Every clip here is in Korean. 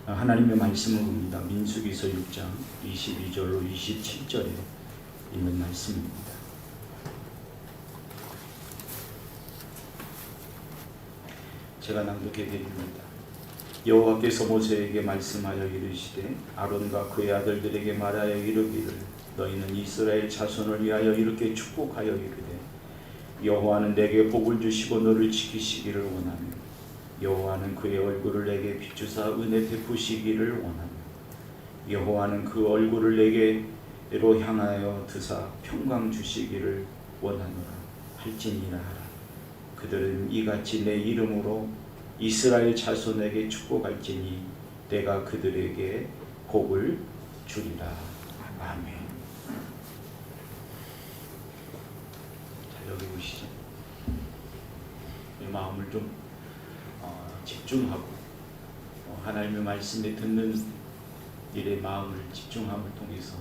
하나님의 말씀을 봅니다. 민수기서 6장 22절로 27절에 있는 말씀입니다. 제가 낭독해 드립니다. 여호와께서 모세에게 말씀하여 이르시되 아론과 그의 아들들에게 말하여 이르기를 너희는 이스라엘 자손을 위하여 이렇게 축복하여 이르되 여호와는 내게 복을 주시고 너를 지키시기를 원하며 여호와는 그의 얼굴을 내게 비추사 은혜 베푸시기를 원하며 여호와는 그 얼굴을 내게로 향하여 드사 평강 주시기를 원하노라 할지니라 하라. 그들은 이같이 내 이름으로 이스라엘 자손에게 축복할지니 내가 그들에게 복을 주리라. 아멘. 자, 여기 보시죠. 이 마음을 좀 집중하고 하나님의 말씀에 듣는 일에 마음을 집중함을 통해서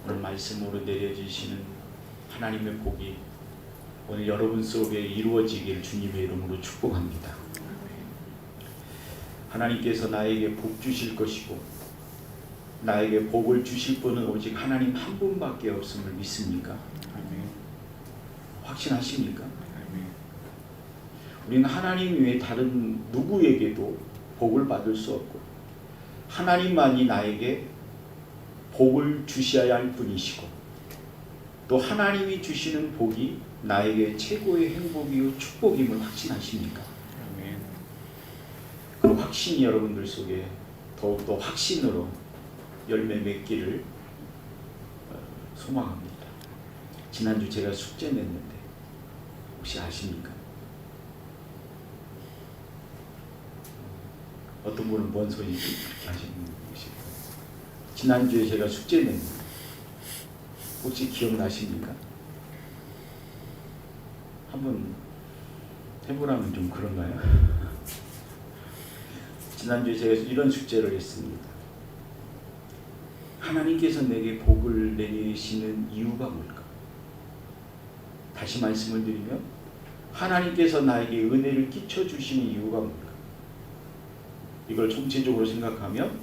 오늘 말씀으로 내려주시는 하나님의 복이 오늘 여러분 속에 이루어지기를 주님의 이름으로 축복합니다. 하나님께서 나에게 복 주실 것이고 나에게 복을 주실 분은 오직 하나님 한 분밖에 없음을 믿습니까? 아멘. 확신하십니까? 아멘. 우리는 하나님 외에 다른 누구에게도 복을 받을 수 없고 하나님만이 나에게 복을 주셔야 할 분이시고 또 하나님이 주시는 복이 나에게 최고의 행복이요 축복임을 확신하십니까? 아멘. 그 확신이 여러분들 속에 더욱더 확신으로 열매 맺기를 소망합니다. 지난주 제가 숙제 냈는데 혹시 아십니까? 어떤 분은 뭔 소리인지 아시는 분이 계시고 지난주에 제가 숙제 냈는데 혹시 기억나십니까? 한번 해보라면 좀 그런가요? 지난주에 제가 이런 숙제를 했습니다. 하나님께서 내게 복을 내리시는 이유가 뭘까? 다시 말씀을 드리면 하나님께서 나에게 은혜를 끼쳐주시는 이유가 뭘까? 이걸 총체적으로 생각하면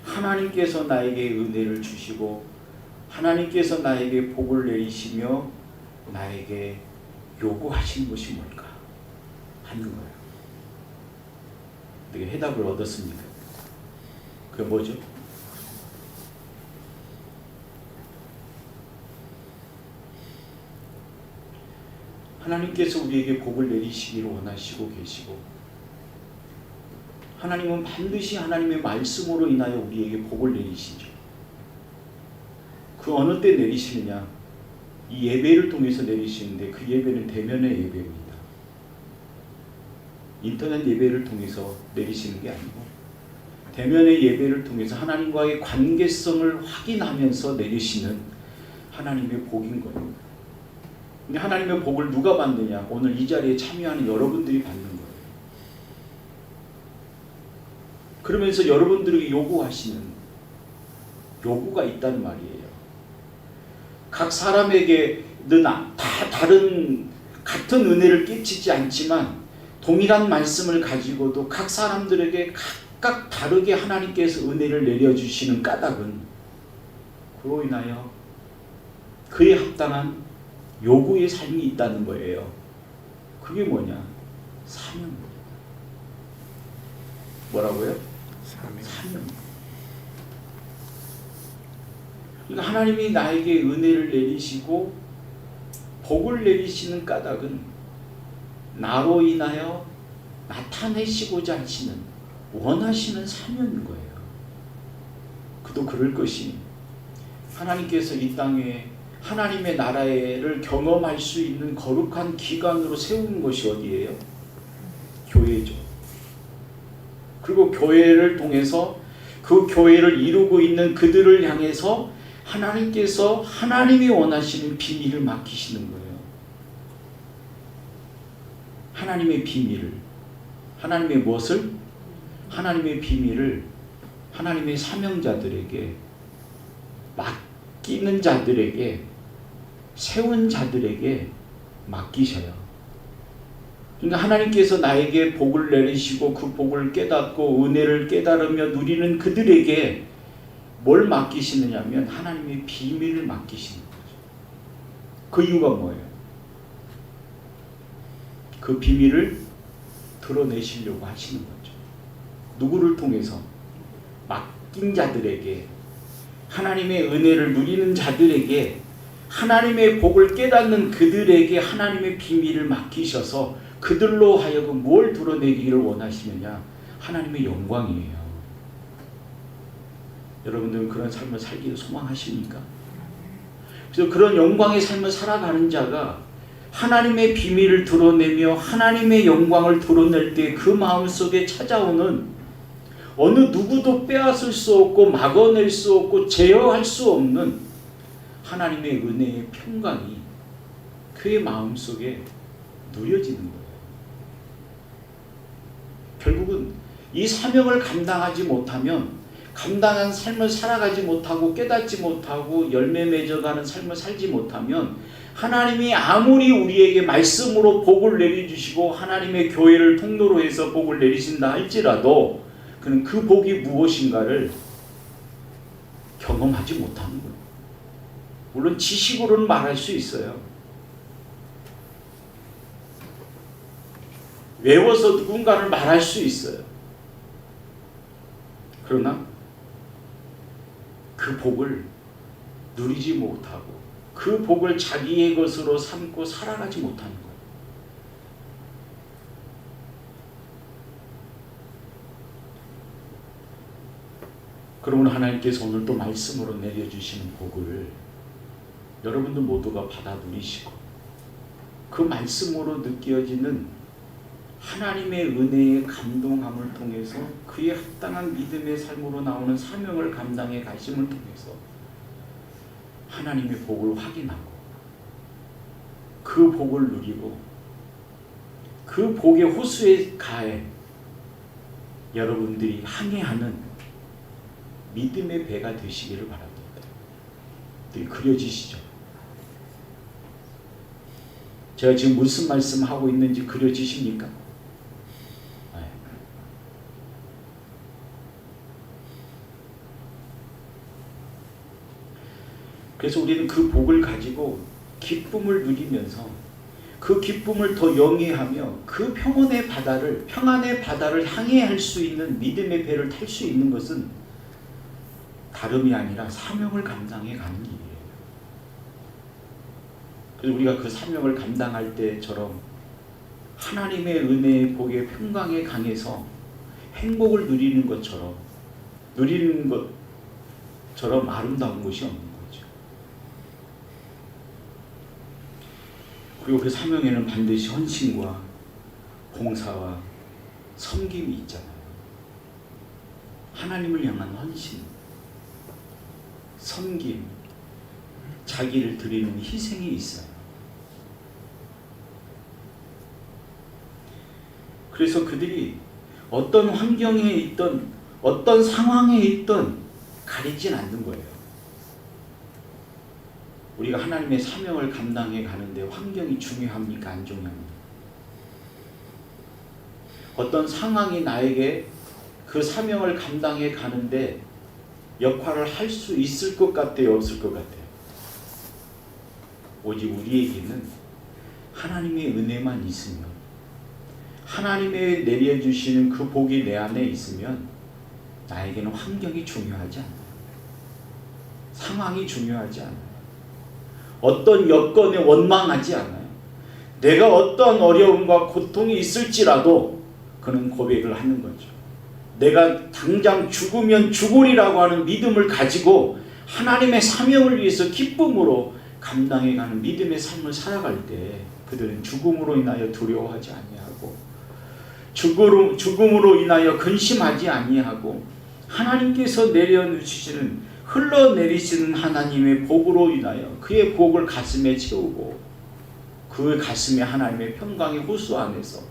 하나님께서 나에게 은혜를 주시고 하나님께서 나에게 복을 내리시며 나에게 요구하시는 것이 뭘까 하는 거예요. 어떻게 해답을 얻었습니까? 그게 뭐죠? 하나님께서 우리에게 복을 내리시기를 원하시고 계시고 하나님은 반드시 하나님의 말씀으로 인하여 우리에게 복을 내리시죠. 그 어느 때 내리시느냐? 이 예배를 통해서 내리시는데 그 예배는 대면의 예배입니다. 인터넷 예배를 통해서 내리시는 게 아니고 대면의 예배를 통해서 하나님과의 관계성을 확인하면서 내리시는 하나님의 복인 거예요. 근데 하나님의 복을 누가 받느냐? 오늘 이 자리에 참여하는 여러분들이 받는 거예요. 그러면서 여러분들에게 요구하시는 요구가 있다는 말이에요. 각 사람에게는 다 다른 같은 은혜를 끼치지 않지만 동일한 말씀을 가지고도 각 사람들에게 각각 다르게 하나님께서 은혜를 내려주시는 까닭은 그로 인하여 그에 합당한 요구의 삶이 있다는 거예요. 그게 뭐냐? 사명. 뭐라고요? 사명. 그러니까 하나님이 나에게 은혜를 내리시고 복을 내리시는 까닭은 나로 인하여 나타내시고자 하시는 원하시는 사명인 거예요. 그도 그럴 것이 하나님께서 이 땅에 하나님의 나라를 경험할 수 있는 거룩한 기관으로 세우는 것이 어디예요? 교회죠. 그리고 교회를 통해서 그 교회를 이루고 있는 그들을 향해서 하나님께서 하나님이 원하시는 비밀을 맡기시는 거예요. 하나님의 비밀을, 하나님의 무엇을? 하나님의 비밀을 하나님의 사명자들에게 맡기는 자들에게 세운 자들에게 맡기셔요. 그러니까 하나님께서 나에게 복을 내리시고 그 복을 깨닫고 은혜를 깨달으며 누리는 그들에게 뭘 맡기시느냐면 하나님의 비밀을 맡기시는 거죠. 그 이유가 뭐예요? 그 비밀을 드러내시려고 하시는 거죠. 누구를 통해서? 맡긴 자들에게, 하나님의 은혜를 누리는 자들에게, 하나님의 복을 깨닫는 그들에게 하나님의 비밀을 맡기셔서 그들로 하여금 뭘 드러내기를 원하시느냐? 하나님의 영광이에요. 여러분들은 그런 삶을 살기를 소망하십니까? 그래서 그런 영광의 삶을 살아가는 자가 하나님의 비밀을 드러내며 하나님의 영광을 드러낼 때 그 마음속에 찾아오는 어느 누구도 빼앗을 수 없고 막아낼 수 없고 제어할 수 없는 하나님의 은혜의 평강이 그의 마음속에 누려지는 거예요. 결국은 이 사명을 감당하지 못하면, 감당한 삶을 살아가지 못하고 깨닫지 못하고 열매 맺어가는 삶을 살지 못하면 하나님이 아무리 우리에게 말씀으로 복을 내려주시고 하나님의 교회를 통로로 해서 복을 내리신다 할지라도 그는 그 복이 무엇인가를 경험하지 못하는 거예요. 물론 지식으로는 말할 수 있어요. 외워서 누군가를 말할 수 있어요. 그러나 그 복을 누리지 못하고 그 복을 자기의 것으로 삼고 살아가지 못하는 거예요. 그러면 하나님께서 오늘 또 말씀으로 내려주시는 복을 여러분들 모두가 받아 누리시고 그 말씀으로 느껴지는 하나님의 은혜의 감동함을 통해서 그의 합당한 믿음의 삶으로 나오는 사명을 감당해 가심을 통해서 하나님의 복을 확인하고 그 복을 누리고 그 복의 호수에 가해 여러분들이 항해하는 믿음의 배가 되시기를 바랍니다. 그려지시죠? 제가 지금 무슨 말씀하고 있는지 그려지십니까? 그래서 우리는 그 복을 가지고 기쁨을 누리면서 그 기쁨을 더 영위하며 그 평안의 바다를 항해할 수 있는 믿음의 배를 탈 수 있는 것은 다름이 아니라 사명을 감당해 가는 일이에요. 그래서 우리가 그 사명을 감당할 때처럼 하나님의 은혜의 복의 평강의 강에서 행복을 누리는 것처럼 아름다운 것이 없는 거죠. 그리고 그 사명에는 반드시 헌신과 봉사와 섬김이 있잖아요. 하나님을 향한 헌신, 섬김, 자기를 드리는 희생이 있어요. 그래서 그들이 어떤 환경에 있든 어떤 상황에 있든 가리진 않는 거예요. 우리가 하나님의 사명을 감당해 가는데 환경이 중요합니까? 안 중요합니까? 어떤 상황이 나에게 그 사명을 감당해 가는데 역할을 할 수 있을 것 같아요? 없을 것 같아요? 오직 우리에게는 하나님의 은혜만 있으면, 하나님의 내려주시는 그 복이 내 안에 있으면 나에게는 환경이 중요하지 않아요. 상황이 중요하지 않아요. 어떤 여건에 원망하지 않아요. 내가 어떤 어려움과 고통이 있을지라도 그는 고백을 하는 거죠. 내가 당장 죽으면 죽으리라고 하는 믿음을 가지고 하나님의 사명을 위해서 기쁨으로 감당해가는 믿음의 삶을 살아갈 때 그들은 죽음으로 인하여 두려워하지 아니하고 죽음으로 인하여 근심하지 아니하고 하나님께서 내려주시는 흘러내리시는 하나님의 복으로 인하여 그의 복을 가슴에 채우고 그 가슴에 하나님의 평강의 호수 안에서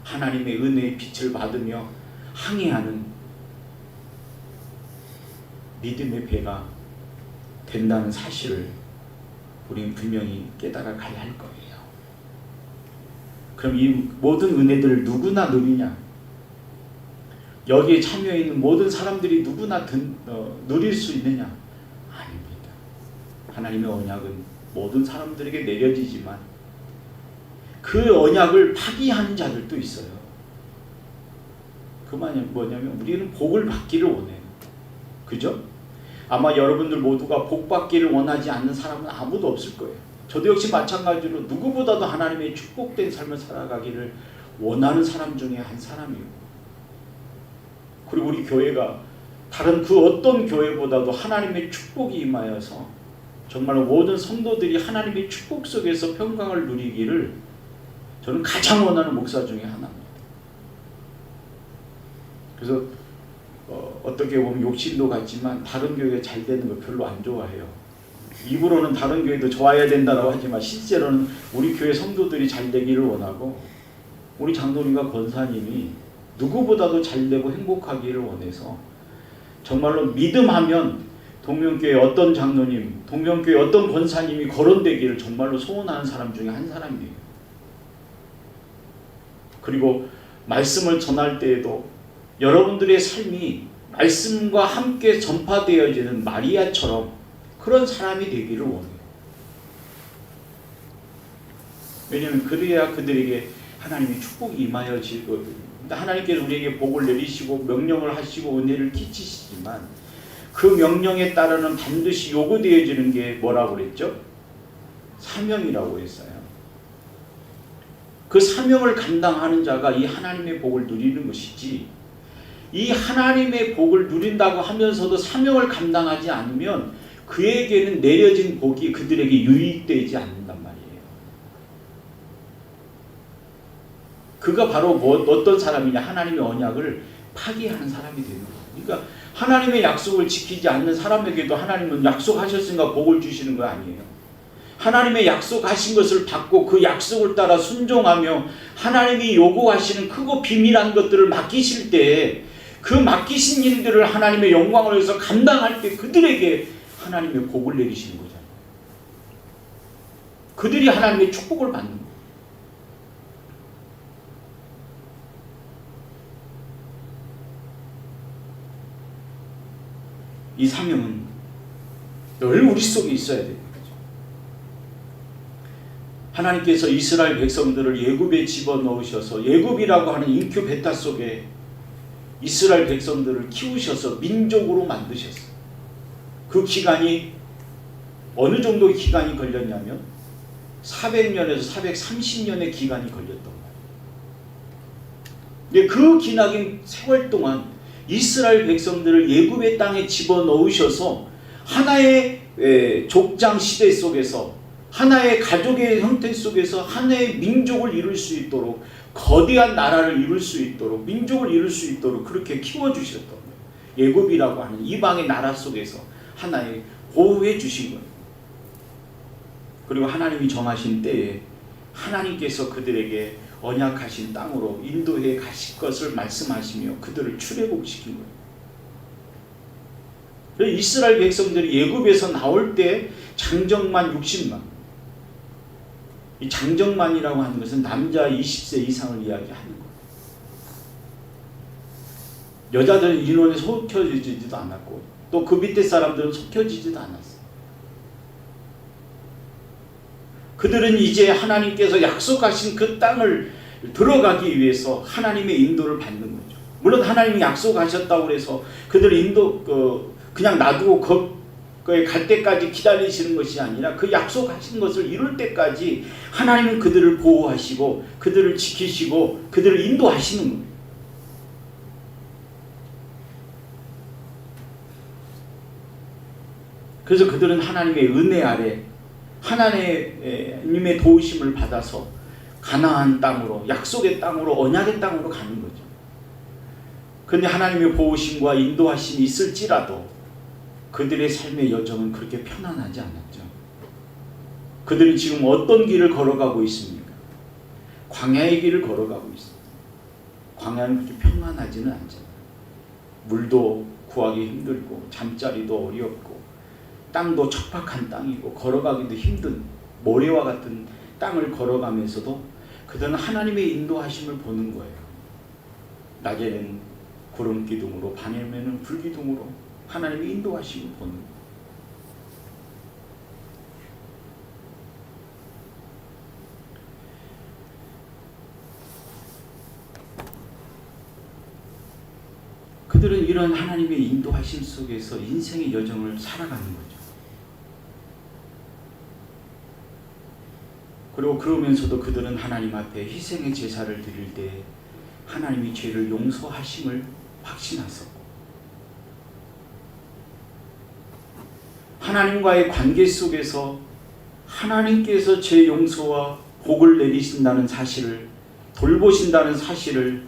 하나님의 은혜의 빛을 받으며 항해하는 믿음의 배가 된다는 사실을 우리는 분명히 깨달아 가야 할 거예요. 그럼 이 모든 은혜들을 누구나 누리냐? 여기에 참여해 있는 모든 사람들이 누구나 누릴 수 있느냐? 아닙니다. 하나님의 언약은 모든 사람들에게 내려지지만 그 언약을 파기하는 자들도 있어요. 그 말이 뭐냐면 우리는 복을 받기를 원해요. 그죠? 아마 여러분들 모두가 복 받기를 원하지 않는 사람은 아무도 없을 거예요. 저도 역시 마찬가지로 누구보다도 하나님의 축복된 삶을 살아가기를 원하는 사람 중에 한 사람이에요. 그리고 우리 교회가 다른 그 어떤 교회보다도 하나님의 축복이 임하여서 정말로 모든 성도들이 하나님의 축복 속에서 평강을 누리기를 저는 가장 원하는 목사 중에 하나입니다. 그래서 어떻게 보면 욕심도 같지만 다른 교회가 잘 되는 거 별로 안 좋아해요. 입으로는 다른 교회도 좋아야 된다고 하지만 실제로는 우리 교회 성도들이 잘 되기를 원하고 우리 장로님과 권사님이 누구보다도 잘 되고 행복하기를 원해서 정말로 믿음하면 동명교회 어떤 장로님, 동명교회 어떤 권사님이 거론되기를 정말로 소원하는 사람 중에 한 사람이에요. 그리고 말씀을 전할 때에도 여러분들의 삶이 말씀과 함께 전파되어지는 마리아처럼 그런 사람이 되기를 원해요. 왜냐하면 그래야 그들에게 하나님의 축복이 임하여지거든요. 하나님께서 우리에게 복을 내리시고 명령을 하시고 은혜를 끼치시지만 그 명령에 따르는 반드시 요구되어지는 게 뭐라고 그랬죠? 사명이라고 했어요. 그 사명을 감당하는 자가 이 하나님의 복을 누리는 것이지, 이 하나님의 복을 누린다고 하면서도 사명을 감당하지 않으면 그에게는 내려진 복이 그들에게 유익되지 않는단 말이에요. 그가 바로 어떤 사람이냐? 하나님의 언약을 파기하는 사람이 되는 거예요. 그러니까 하나님의 약속을 지키지 않는 사람에게도 하나님은 약속하셨으니까 복을 주시는 거 아니에요. 하나님의 약속하신 것을 받고 그 약속을 따라 순종하며 하나님이 요구하시는 크고 비밀한 것들을 맡기실 때 그 맡기신 일들을 하나님의 영광을 위해서 감당할 때 그들에게 하나님의 복을 내리시는 거잖아요. 그들이 하나님의 축복을 받는 거예요. 이 사명은 늘 우리 속에 있어야 되는 거죠. 하나님께서 이스라엘 백성들을 애굽에 집어넣으셔서 애굽이라고 하는 인큐베타 속에 이스라엘 백성들을 키우셔서 민족으로 만드셨어요. 그 기간이 어느 정도 기간이 걸렸냐면 400년에서 430년의 기간이 걸렸던 거예요. 근데 그 기나긴 세월 동안 이스라엘 백성들을 애굽의 땅에 집어넣으셔서 하나의 족장 시대 속에서 하나의 가족의 형태 속에서 하나의 민족을 이룰 수 있도록, 거대한 나라를 이룰 수 있도록, 민족을 이룰 수 있도록 그렇게 키워주셨던 거예요. 애굽이라고 하는 이방의 나라 속에서 하나의 보호해 주신 거예요. 그리고 하나님이 정하신 때에 하나님께서 그들에게 언약하신 땅으로 인도해 가실 것을 말씀하시며 그들을 출애굽시킨 거예요. 이스라엘 백성들이 애굽에서 나올 때 장정만 60만. 이 장정만이라고 하는 것은 남자 20세 이상을 이야기하는 거예요. 여자들은 인원에 속혀지지도 않았고 또 그 밑에 사람들은 속혀지지도 않았어요. 그들은 이제 하나님께서 약속하신 그 땅을 들어가기 위해서 하나님의 인도를 받는 거죠. 물론 하나님이 약속하셨다고 해서 그들 그냥 놔두고 거기에 갈 때까지 기다리시는 것이 아니라 그 약속하신 것을 이룰 때까지 하나님은 그들을 보호하시고 그들을 지키시고 그들을 인도하시는 거예요. 그래서 그들은 하나님의 은혜 아래 하나님의 도우심을 받아서 가나안 땅으로, 약속의 땅으로, 언약의 땅으로 가는 거죠. 그런데 하나님의 보호심과 인도하심이 있을지라도 그들의 삶의 여정은 그렇게 편안하지 않았죠. 그들은 지금 어떤 길을 걸어가고 있습니까? 광야의 길을 걸어가고 있습니다. 광야는 그렇게 평안하지는 않잖아요. 물도 구하기 힘들고 잠자리도 어렵고 땅도 척박한 땅이고 걸어가기도 힘든 모래와 같은 땅을 걸어가면서도 그들은 하나님의 인도하심을 보는 거예요. 낮에는 구름 기둥으로, 밤에는 불 기둥으로 하나님의 인도하심을 보는 거예요. 그들은 이런 하나님의 인도하심 속에서 인생의 여정을 살아가는 거죠. 그리고 그러면서도 그들은 하나님 앞에 희생의 제사를 드릴 때 하나님이 죄를 용서하심을 확신하셨고, 하나님과의 관계 속에서 하나님께서 죄 용서와 복을 내리신다는 사실을, 돌보신다는 사실을,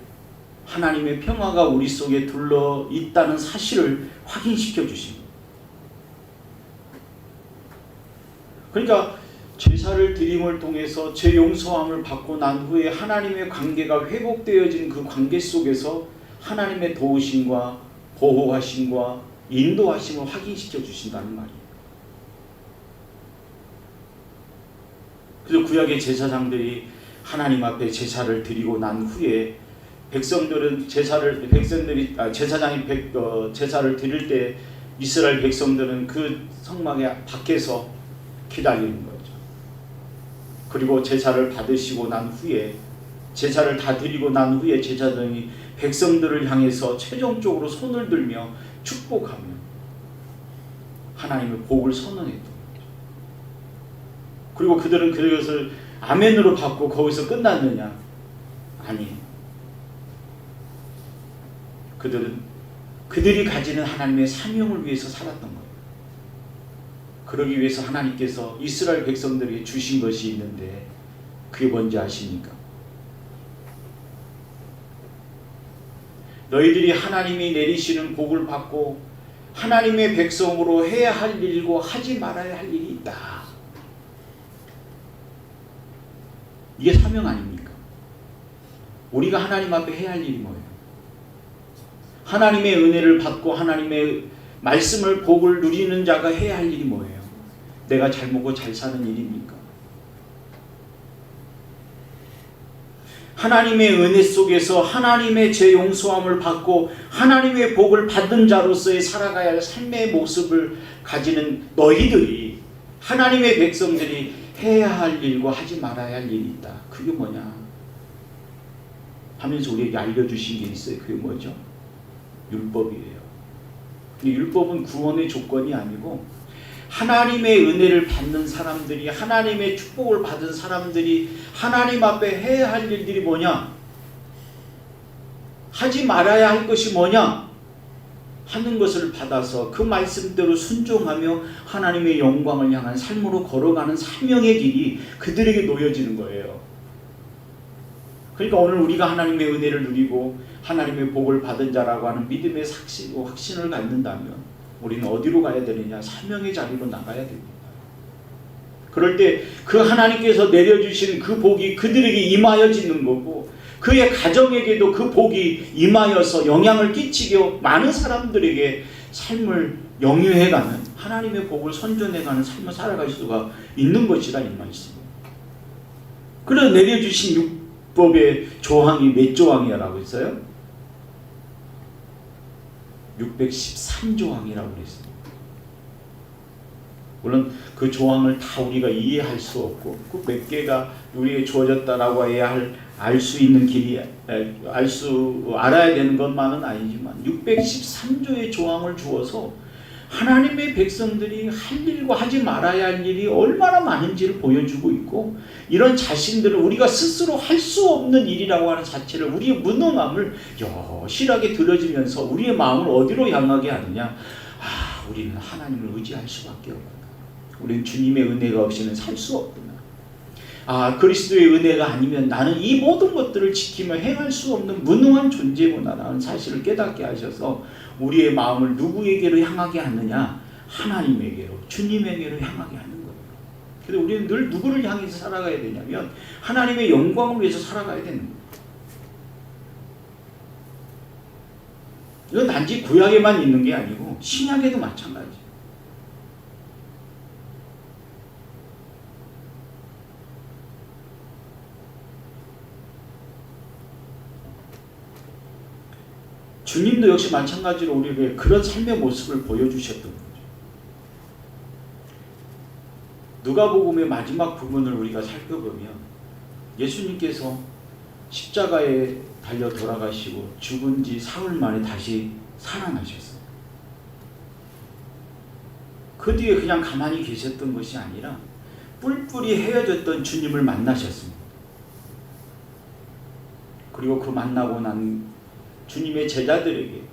하나님의 평화가 우리 속에 둘러 있다는 사실을 확인시켜 주십니다. 그러니까 제사를 드림을 통해서 죄 용서함을 받고 난 후에 하나님의 관계가 회복되어진 그 관계 속에서 하나님의 도우심과 보호하심과 인도하심을 확인시켜 주신다는 말이에요. 그래서 구약의 제사장들이 하나님 앞에 제사를 드리고 난 후에 백성들은 제사장이 제사를 드릴 때 이스라엘 백성들은 그 성막의 밖에서 기다리는 거죠. 그리고 제사를 받으시고 난 후에, 제사를 다 드리고 난 후에 제사장이 백성들을 향해서 최종적으로 손을 들며 축복하며 하나님의 복을 선언했던 거죠. 그리고 그들은 그것을 아멘으로 받고 거기서 끝났느냐? 아니, 그들은 그들이 가지는 하나님의 사명을 위해서 살았던 거예요. 그러기 위해서 하나님께서 이스라엘 백성들에게 주신 것이 있는데 그게 뭔지 아십니까? 너희들이 하나님이 내리시는 복을 받고 하나님의 백성으로 해야 할 일이고 하지 말아야 할 일이 있다. 이게 사명 아닙니까? 우리가 하나님 앞에 해야 할 일이 뭐예요? 하나님의 은혜를 받고 하나님의 말씀을, 복을 누리는 자가 해야 할 일이 뭐예요? 내가 잘 먹고 잘 사는 일입니까? 하나님의 은혜 속에서 하나님의 죄 용서함을 받고 하나님의 복을 받은 자로서의 살아가야 할 삶의 모습을 가지는 너희들이, 하나님의 백성들이 해야 할 일과 하지 말아야 할 일이 있다. 그게 뭐냐 하면서 우리에게 알려주신 게 있어요. 그게 뭐죠? 율법이에요. 율법은 구원의 조건이 아니고 하나님의 은혜를 받는 사람들이, 하나님의 축복을 받은 사람들이 하나님 앞에 해야 할 일들이 뭐냐? 하지 말아야 할 것이 뭐냐? 하는 것을 받아서 그 말씀대로 순종하며 하나님의 영광을 향한 삶으로 걸어가는 사명의 길이 그들에게 놓여지는 거예요. 그러니까 오늘 우리가 하나님의 은혜를 누리고 하나님의 복을 받은 자라고 하는 믿음의 확신을 갖는다면 우리는 어디로 가야 되느냐? 사명의 자리로 나가야 됩니다. 그럴 때 그 하나님께서 내려주시는 그 복이 그들에게 임하여지는 거고, 그의 가정에게도 그 복이 임하여서 영향을 끼치고 많은 사람들에게 삶을 영유해가는, 하나님의 복을 선전해가는 삶을 살아갈 수가 있는 것이다, 이 말씀입니다. 그래서 내려주신 율법의 조항이 몇 조항이라고 했어요? 613조항이라고 그랬습니다. 물론 그 조항을 다 우리가 이해할 수 없고 그 몇 개가 우리에게 주어졌다라고 해야 알 수 있는 길이, 알아야 되는 것만은 아니지만 613조의 조항을 주어서 하나님의 백성들이 할 일과 하지 말아야 할 일이 얼마나 많은지를 보여주고 있고, 이런 자신들을 우리가 스스로 할 수 없는 일이라고 하는 자체를, 우리의 무능함을 여실하게 들어지면서 우리의 마음을 어디로 향하게 하느냐? 우리는 하나님을 의지할 수밖에 없구나. 우리는 주님의 은혜가 없이는 살 수 없구나. 그리스도의 은혜가 아니면 나는 이 모든 것들을 지키며 행할 수 없는 무능한 존재구나라는 사실을 깨닫게 하셔서 우리의 마음을 누구에게로 향하게 하느냐? 하나님에게로, 주님에게로 향하게 하는 거예요. 그래서 우리는 늘 누구를 향해서 살아가야 되냐면 하나님의 영광을 위해서 살아가야 되는 거예요. 이건 단지 구약에만 있는 게 아니고 신약에도 마찬가지예요. 주님도 역시 마찬가지로 우리에게 그런 삶의 모습을 보여주셨던 거죠. 누가복음의 마지막 부분을 우리가 살펴보면 예수님께서 십자가에 달려 돌아가시고 죽은 지 사흘 만에 다시 살아나셨어요. 그 뒤에 그냥 가만히 계셨던 것이 아니라 뿔뿔이 헤어졌던 주님을 만나셨습니다. 그리고 그 만나고 난 주님의 제자들에게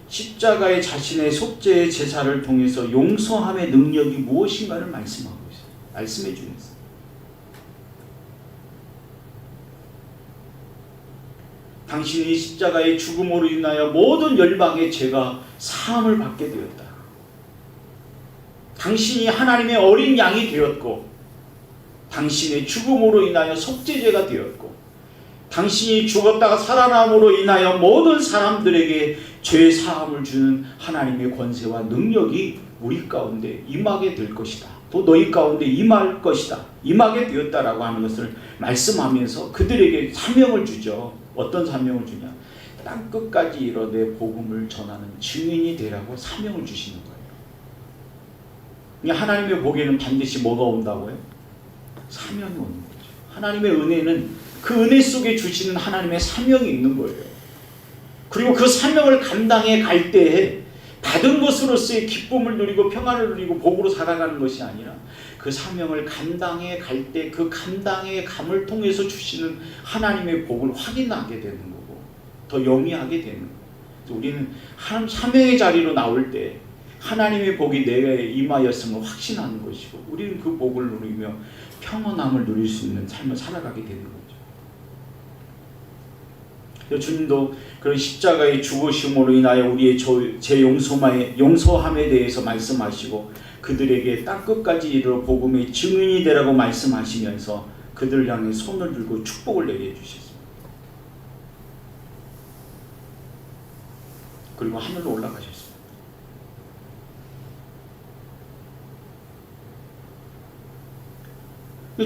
십자가의 자신의 속죄의 제사를 통해서 용서함의 능력이 무엇인가를 말씀하고 있어요. 말씀해 주고 있어요. 당신이 십자가의 죽음으로 인하여 모든 열방의 죄가 사함을 받게 되었다. 당신이 하나님의 어린 양이 되었고 당신의 죽음으로 인하여 속죄제가 되었고 당신이 죽었다가 살아남으로 인하여 모든 사람들에게 죄 사함을 주는 하나님의 권세와 능력이 우리 가운데 임하게 될 것이다. 또 너희 가운데 임할 것이다. 임하게 되었다라고 하는 것을 말씀하면서 그들에게 사명을 주죠. 어떤 사명을 주냐? 땅끝까지 이르되 복음을 전하는 증인이 되라고 사명을 주시는 거예요. 하나님의 복에는 반드시 뭐가 온다고요? 사명이 오는 거죠. 하나님의 은혜는 그 은혜 속에 주시는 하나님의 사명이 있는 거예요. 그리고 그 사명을 감당해 갈 때에 받은 것으로서의 기쁨을 누리고 평안을 누리고 복으로 살아가는 것이 아니라 그 사명을 감당해 갈 때 그 감당의 감을 통해서 주시는 하나님의 복을 확인하게 되는 거고 더 영위하게 되는 거예요. 우리는 사명의 자리로 나올 때 하나님의 복이 내게 임하였음을 확신하는 것이고 우리는 그 복을 누리며 평안함을 누릴 수 있는 삶을 살아가게 되는 거죠. 주님도 그런 십자가의 죽으심으로 인하여 우리의 제 용서함에 대해서 말씀하시고 그들에게 땅끝까지 이르러 복음의 증인이 되라고 말씀하시면서 그들을 향해 손을 들고 축복을 내려주셨습니다. 그리고 하늘로 올라가셨습니다.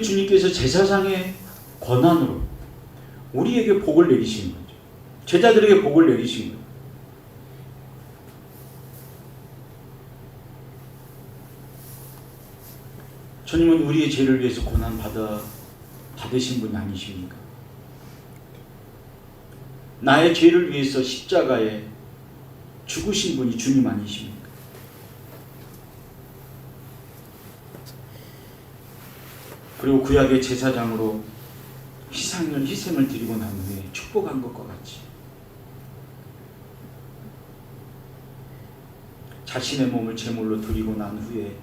주님께서 제사장의 권한으로 우리에게 복을 내리신 거죠. 제자들에게 복을 내리신 거예요. 주님은 우리의 죄를 위해서 고난 받으신 분이 아니십니까? 나의 죄를 위해서 십자가에 죽으신 분이 주님 아니십니까? 그리고 구약의 제사장으로 희생을 드리고 난 후에 축복한 것과 같이 자신의 몸을 제물로 드리고 난 후에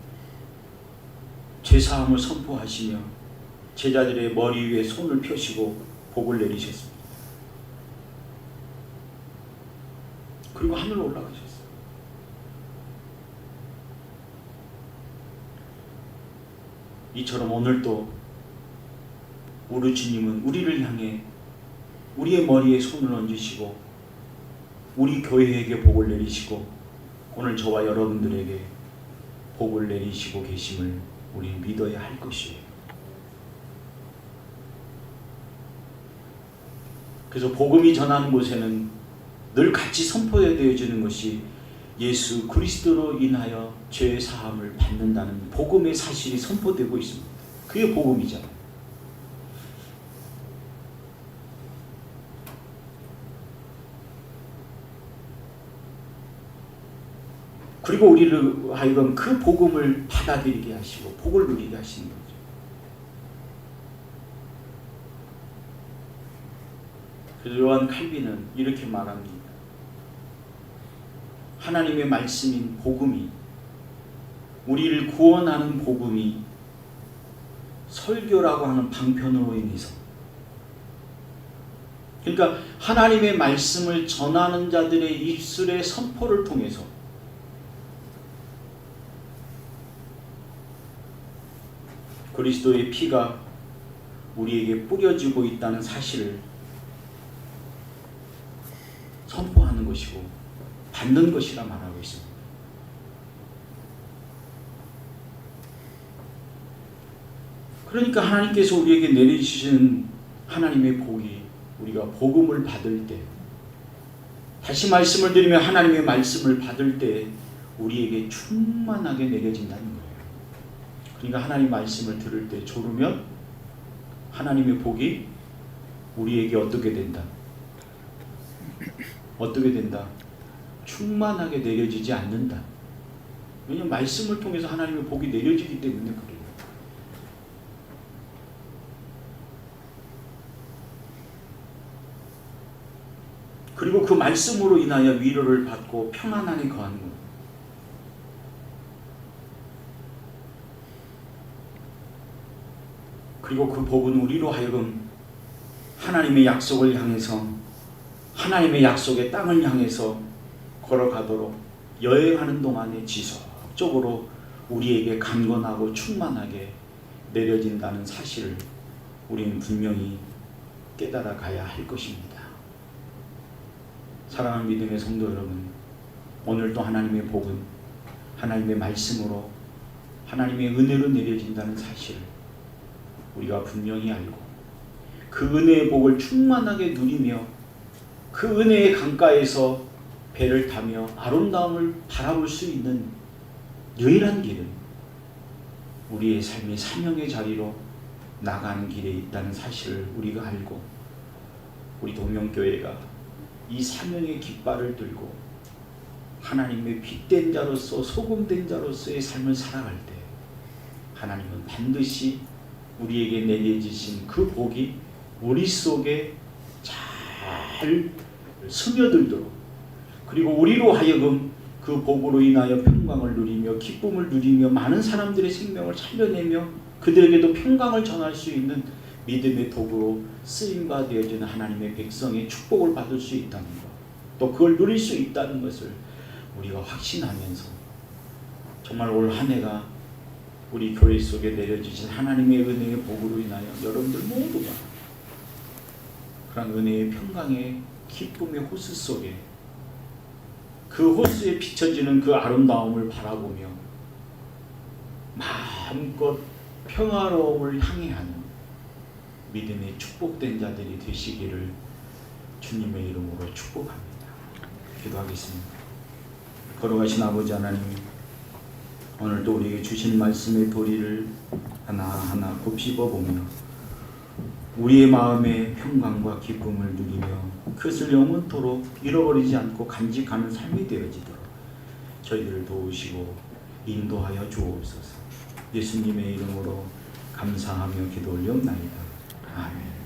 죄사함을 선포하시며 제자들의 머리 위에 손을 펴시고 복을 내리셨습니다. 그리고 하늘로 올라가셨어요. 이처럼 오늘도 우리 주님은 우리를 향해 우리의 머리에 손을 얹으시고 우리 교회에게 복을 내리시고 오늘 저와 여러분들에게 복을 내리시고 계심을 우리는 믿어야 할 것이에요. 그래서 복음이 전하는 곳에는 늘 같이 선포되어지는 것이 예수 그리스도로 인하여 죄 사함을 받는다는 복음의 사실이 선포되고 있습니다. 그게 복음이잖아요. 그리고 우리를 하여금 그 복음을 받아들이게 하시고 복을 누리게 하시는 거죠. 그래서 요한 칼빈은 이렇게 말합니다. 하나님의 말씀인 복음이 우리를 구원하는 복음이 설교라고 하는 방편으로 인해서 그러니까 하나님의 말씀을 전하는 자들의 입술의 선포를 통해서 그리스도의 피가 우리에게 뿌려지고 있다는 사실을 선포하는 것이고 받는 것이라 말하고 있습니다. 그러니까 하나님께서 우리에게 내려주시는 하나님의 복이 우리가 복음을 받을 때 다시 말씀을 드리면 하나님의 말씀을 받을 때 우리에게 충만하게 내려진다는 거예요. 그러니까 하나님 말씀을 들을 때 졸으면 하나님의 복이 우리에게 어떻게 된다? 어떻게 된다? 충만하게 내려지지 않는다. 왜냐하면 말씀을 통해서 하나님의 복이 내려지기 때문에 그래요. 그리고 그 말씀으로 인하여 위로를 받고 평안 안에 거하는 거예요. 그리고 그 복은 우리로 하여금 하나님의 약속을 향해서, 하나님의 약속의 땅을 향해서 걸어가도록 여행하는 동안에 지속적으로 우리에게 강건하고 충만하게 내려진다는 사실을 우리는 분명히 깨달아 가야 할 것입니다. 사랑하는 믿음의 성도 여러분, 오늘도 하나님의 복은 하나님의 말씀으로, 하나님의 은혜로 내려진다는 사실을 우리가 분명히 알고 그 은혜의 복을 충만하게 누리며 그 은혜의 강가에서 배를 타며 아름다움을 바라볼 수 있는 유일한 길은 우리의 삶의 사명의 자리로 나가는 길에 있다는 사실을 우리가 알고, 우리 동명교회가 이 사명의 깃발을 들고 하나님의 빛된 자로서, 소금된 자로서의 삶을 살아갈 때 하나님은 반드시 우리에게 내려주신 그 복이 우리 속에 잘 스며들도록, 그리고 우리로 하여금 그 복으로 인하여 평강을 누리며 기쁨을 누리며 많은 사람들의 생명을 살려내며 그들에게도 평강을 전할 수 있는 믿음의 도구로 쓰임과 되어지는 하나님의 백성의 축복을 받을 수 있다는 것, 또 그걸 누릴 수 있다는 것을 우리가 확신하면서 정말 올 한 해가 우리 교회 속에 내려주신 하나님의 은혜의 복으로 인하여 여러분들 모두가 그런 은혜의 평강의 기쁨의 호수 속에, 그 호수에 비춰지는 그 아름다움을 바라보며 마음껏 평화로움을 향해 하는 믿음의 축복된 자들이 되시기를 주님의 이름으로 축복합니다. 기도하겠습니다. 걸어가신 아버지 하나님, 오늘도 우리에게 주신 말씀의 도리를 하나하나 곱씹어보며 우리의 마음의 평강과 기쁨을 누리며 그것을 영원토록 잃어버리지 않고 간직하는 삶이 되어지도록 저희들을 도우시고 인도하여 주옵소서. 예수님의 이름으로 감사하며 기도 올려옵나이다. 아멘.